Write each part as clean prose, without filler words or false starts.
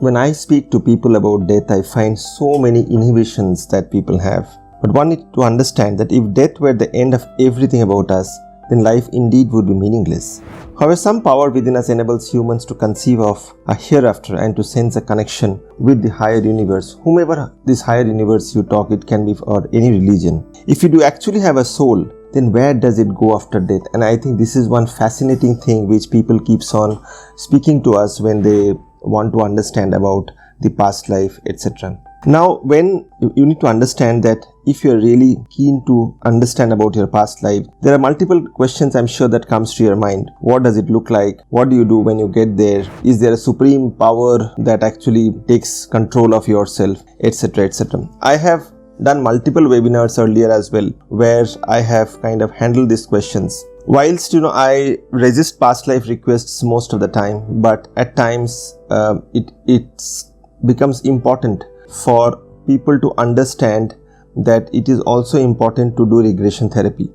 when I speak to people about death, I find so many inhibitions that people have. But one needs to understand that if death were the end of everything about us, then life indeed would be meaningless. However, some power within us enables humans to conceive of a hereafter and to sense a connection with the higher universe. Whomever this higher universe you talk, it can be for any religion. If you do actually have a soul, then where does it go after death? And I think this is one fascinating thing which people keeps on speaking to us when they want to understand about the past life, etc. Now, when you need to understand that if you are really keen to understand about your past life, there are multiple questions I'm sure that comes to your mind. What does it look like? What do you do when you get there? Is there a supreme power that actually takes control of yourself, etc., etc. I have done multiple webinars earlier as well, where I have kind of handled these questions. Whilst I resist past life requests most of the time, but at times it becomes important for people to understand that it is also important to do regression therapy.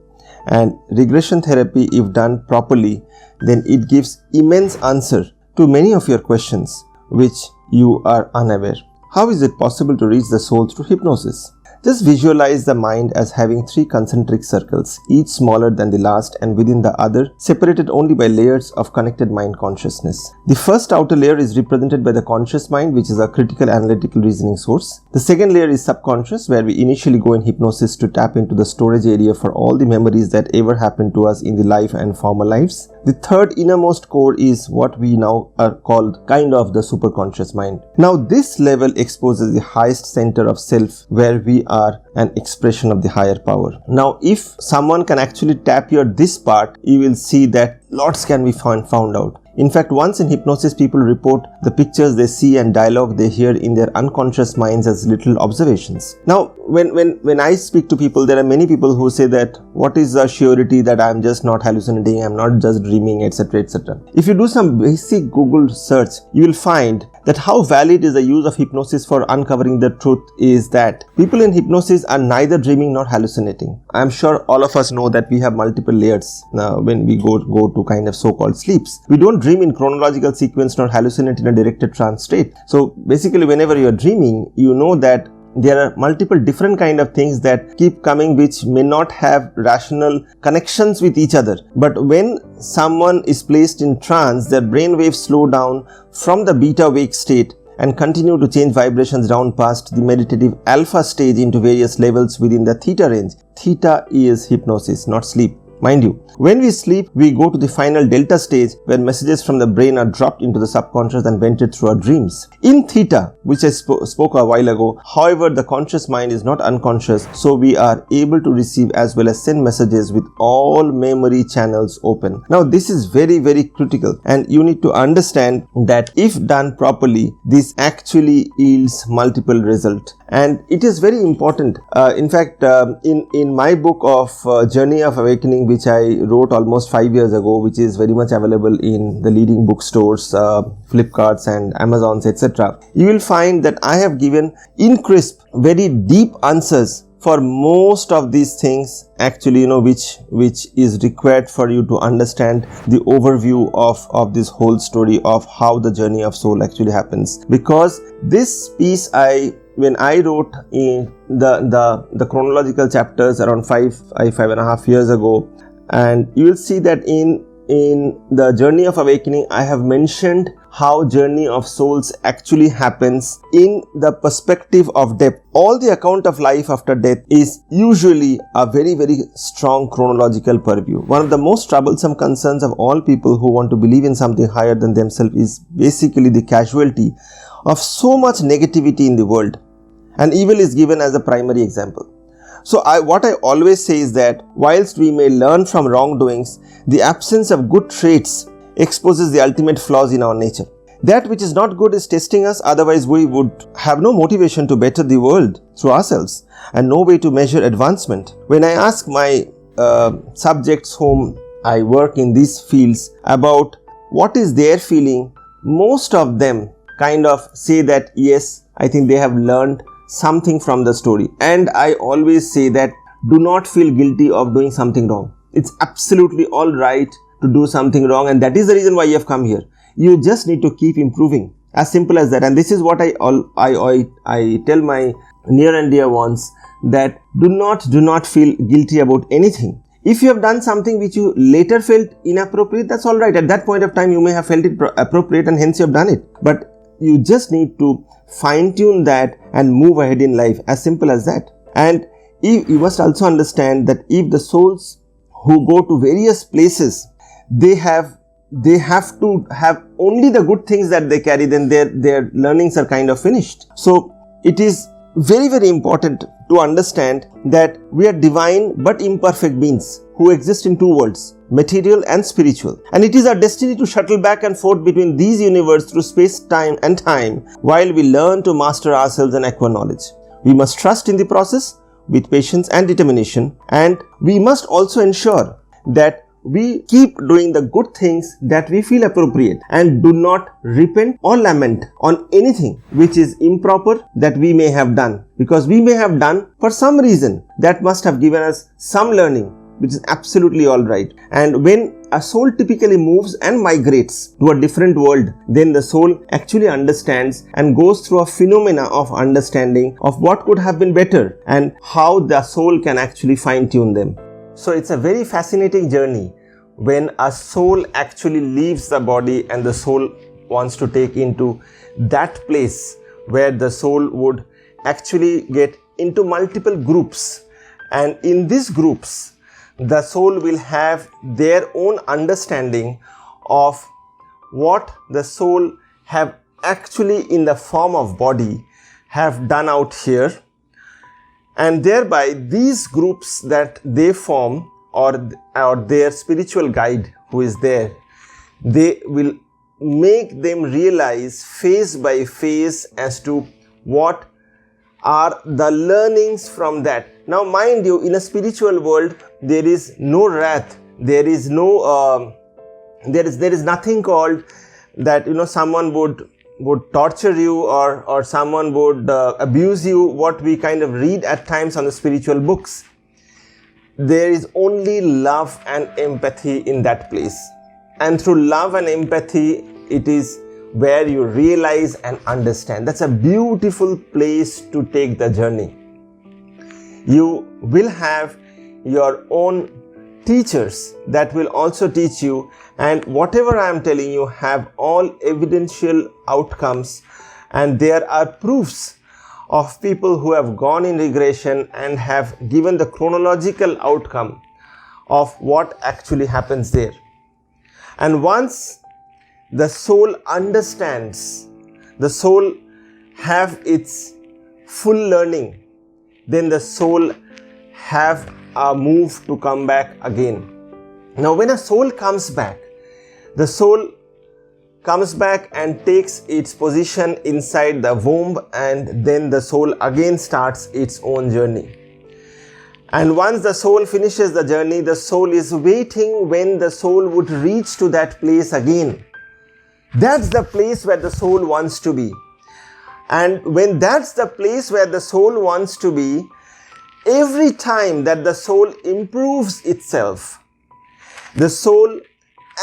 And regression therapy, if done properly, then it gives immense answer to many of your questions which you are unaware. How is it possible to reach the soul through hypnosis? Just visualize the mind as having 3 concentric circles, each smaller than the last and within the other, separated only by layers of connected mind consciousness. The first outer layer is represented by the conscious mind, which is a critical analytical reasoning source. The second layer is subconscious, where we initially go in hypnosis to tap into the storage area for all the memories that ever happened to us in the life and former lives. The third innermost core is what we now are called kind of the superconscious mind. Now this level exposes the highest center of self, where we are an expression of the higher power. Now if someone can actually tap this part, you will see that lots can be found out. In fact, once in hypnosis, people report the pictures they see and dialogue they hear in their unconscious minds as little observations. Now, when I speak to people, there are many people who say that what is the surety that I am just not hallucinating, I am not just dreaming, etc., etc. If you do some basic Google search, you will find that how valid is the use of hypnosis for uncovering the truth is that people in hypnosis are neither dreaming nor hallucinating. I am sure all of us know that we have multiple layers when we go to kind of so-called sleeps. We don't dream in chronological sequence nor hallucinate in a directed trance state. So basically, whenever you are dreaming, you know that there are multiple different kind of things that keep coming which may not have rational connections with each other. But when someone is placed in trance, their brain waves slow down from the beta wake state and continue to change vibrations down past the meditative alpha stage into various levels within the theta range. Theta is hypnosis, not sleep. Mind you, when we sleep, we go to the final delta stage where messages from the brain are dropped into the subconscious and vented through our dreams. In theta, which I spoke a while ago, however, the conscious mind is not unconscious, so we are able to receive as well as send messages with all memory channels open. Now, this is very, very critical, and you need to understand that if done properly, this actually yields multiple results. And it is very important. In fact, in my book of Journey of Awakening, which I wrote almost 5 years ago, which is very much available in the leading bookstores, Flipkarts and Amazons, etc., you will find that I have given in crisp, very deep answers for most of these things, actually, which is required for you to understand the overview of this whole story of how the journey of soul actually happens. Because this piece when I wrote in the chronological chapters around 5.5 years ago, and you will see that in the Journey of Awakening, I have mentioned how journey of souls actually happens in the perspective of death. All the account of life after death is usually a very, very strong chronological purview. One of the most troublesome concerns of all people who want to believe in something higher than themselves is basically the casualty of so much negativity in the world. And evil is given as a primary example. So what I always say is that whilst we may learn from wrongdoings, the absence of good traits exposes the ultimate flaws in our nature. That which is not good is testing us, otherwise we would have no motivation to better the world through ourselves and no way to measure advancement. When I ask my subjects whom I work in these fields about what is their feeling, most of them kind of say that yes, I think they have learned something from the story. And I always say that do not feel guilty of doing something wrong. It's absolutely all right to do something wrong, and that is the reason why you have come here. You just need to keep improving. As simple as that. And this is what I tell my near and dear ones, that do not feel guilty about anything. If you have done something which you later felt inappropriate, that's all right. At that point of time, you may have felt it appropriate and hence you have done it. But you just need to fine-tune that and move ahead in life. As simple as that. And you must also understand that if the souls who go to various places, they have to have only the good things that they carry, then their learnings are kind of finished. So it is very, very important to understand that we are divine but imperfect beings who exist in two worlds, material and spiritual. And it is our destiny to shuttle back and forth between these universes through space, time and time while we learn to master ourselves and acquire knowledge. We must trust in the process with patience and determination, and we must also ensure that we keep doing the good things that we feel appropriate and do not repent or lament on anything which is improper that we may have done, because we may have done for some reason that must have given us some learning, which is absolutely all right. And when a soul typically moves and migrates to a different world, then the soul actually understands and goes through a phenomena of understanding of what could have been better and how the soul can actually fine-tune them. So it's a very fascinating journey when a soul actually leaves the body and the soul wants to take into that place where the soul would actually get into multiple groups. And in these groups, the soul will have their own understanding of what the soul have actually in the form of body have done out here. And thereby these groups that they form, or their spiritual guide who is there, they will make them realize phase by phase as to what are the learnings from that. Now mind you, in a spiritual world there is no wrath, there is no there is nothing called that, someone would torture you or someone would abuse you, what we kind of read at times on the spiritual books. There is only love and empathy in that place. And through love and empathy, it is where you realize and understand. That's a beautiful place to take the journey. You will have your own teachers that will also teach you, and whatever I am telling you have all evidential outcomes, and there are proofs of people who have gone in regression and have given the chronological outcome of what actually happens there. And once the soul understands, the soul have its full learning, then the soul have a move to come back again. Now when a soul comes back, the soul comes back and takes its position inside the womb, and then the soul again starts its own journey. And once the soul finishes the journey, the soul is waiting when the soul would reach to that place again. That's the place where the soul wants to be. And when that's the place where the soul wants to be, every time that the soul improves itself, the soul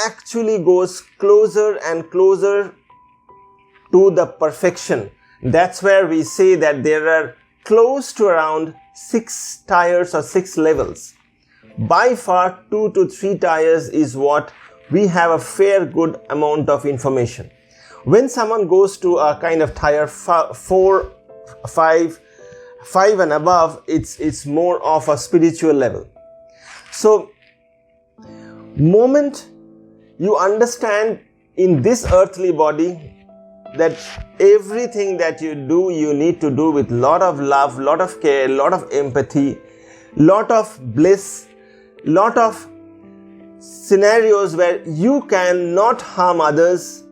actually goes closer and closer to the perfection. That's where we say that there are close to around 6 tiers or 6 levels. By far 2 to 3 tiers is what we have a fair good amount of information. When someone goes to a kind of tier 4, 5 and above, it's more of a spiritual level. So moment you understand in this earthly body that everything that you do, you need to do with lot of love, lot of care, lot of empathy, lot of bliss, lot of scenarios where you cannot harm others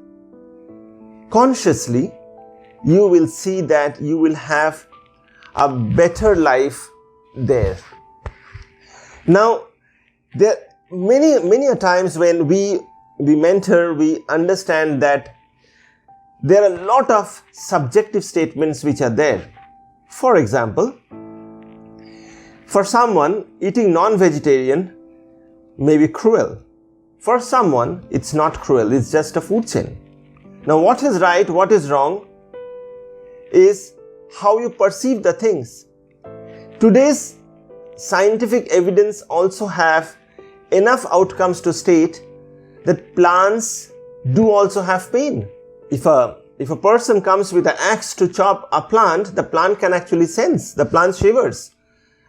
consciously, you will see that you will have a better life there. Now, there many a times when we mentor, we understand that there are a lot of subjective statements which are there. For example, for someone, eating non-vegetarian may be cruel. For someone, it's not cruel, it's just a food chain. Now, what is right, what is wrong is how you perceive the things. Today's scientific evidence also have enough outcomes to state that plants do also have pain. If a person comes with an axe to chop a plant, the plant can actually sense, the plant shivers.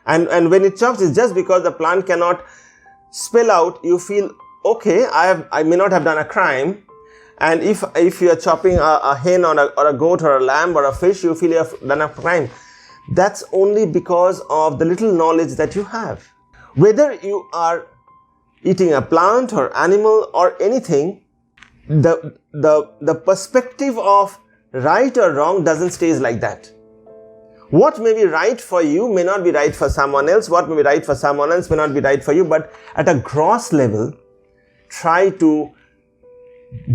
And when it chops, it's just because the plant cannot spell out, you feel, okay, I may not have done a crime. And if you are chopping a hen or a goat or a lamb or a fish, you feel you have done a crime. That's only because of the little knowledge that you have. Whether you are eating a plant or animal or anything, the perspective of right or wrong doesn't stay like that. What may be right for you may not be right for someone else. What may be right for someone else may not be right for you. But at a gross level, try to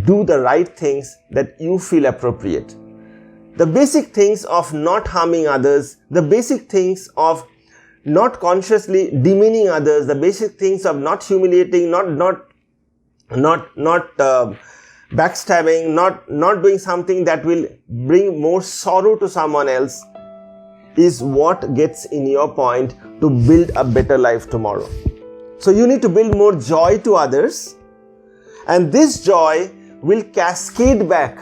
do the right things that you feel appropriate. The basic things of not harming others, the basic things of not consciously demeaning others, the basic things of not humiliating, not backstabbing, not doing something that will bring more sorrow to someone else, is what gets in your point to build a better life tomorrow. So you need to build more joy to others, and this joy will cascade back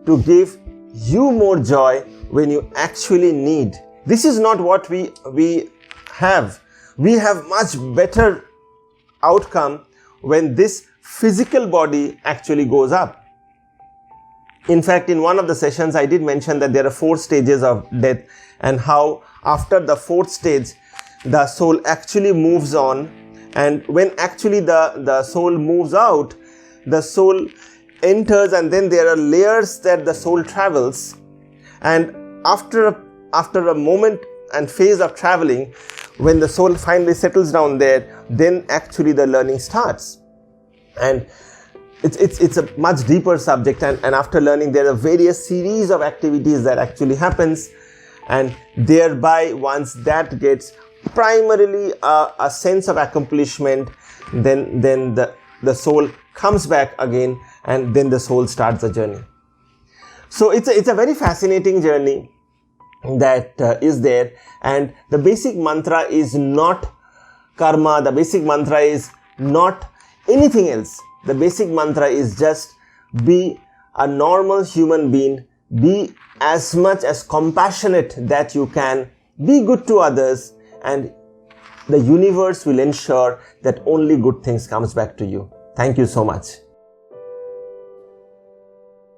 to give you more joy when you actually need. This is not what we have. We have much better outcome when this physical body actually goes up. In fact, in one of the sessions, I did mention that there are 4 stages of death, and how after the 4th stage, the soul actually moves on. And when actually the soul moves out, the soul enters, and then there are layers that the soul travels. And after a moment and phase of traveling, when the soul finally settles down there, then actually the learning starts. And it's a much deeper subject, and after learning there are various series of activities that actually happens, and thereby once that gets primarily a sense of accomplishment, then the soul comes back again, and then the soul starts the journey. So it's a very fascinating journey that is there, and the basic mantra is not karma, the basic mantra is not anything else. The basic mantra is just be a normal human being, be as much as compassionate that you can, be good to others, and the universe will ensure that only good things comes back to you. Thank you so much.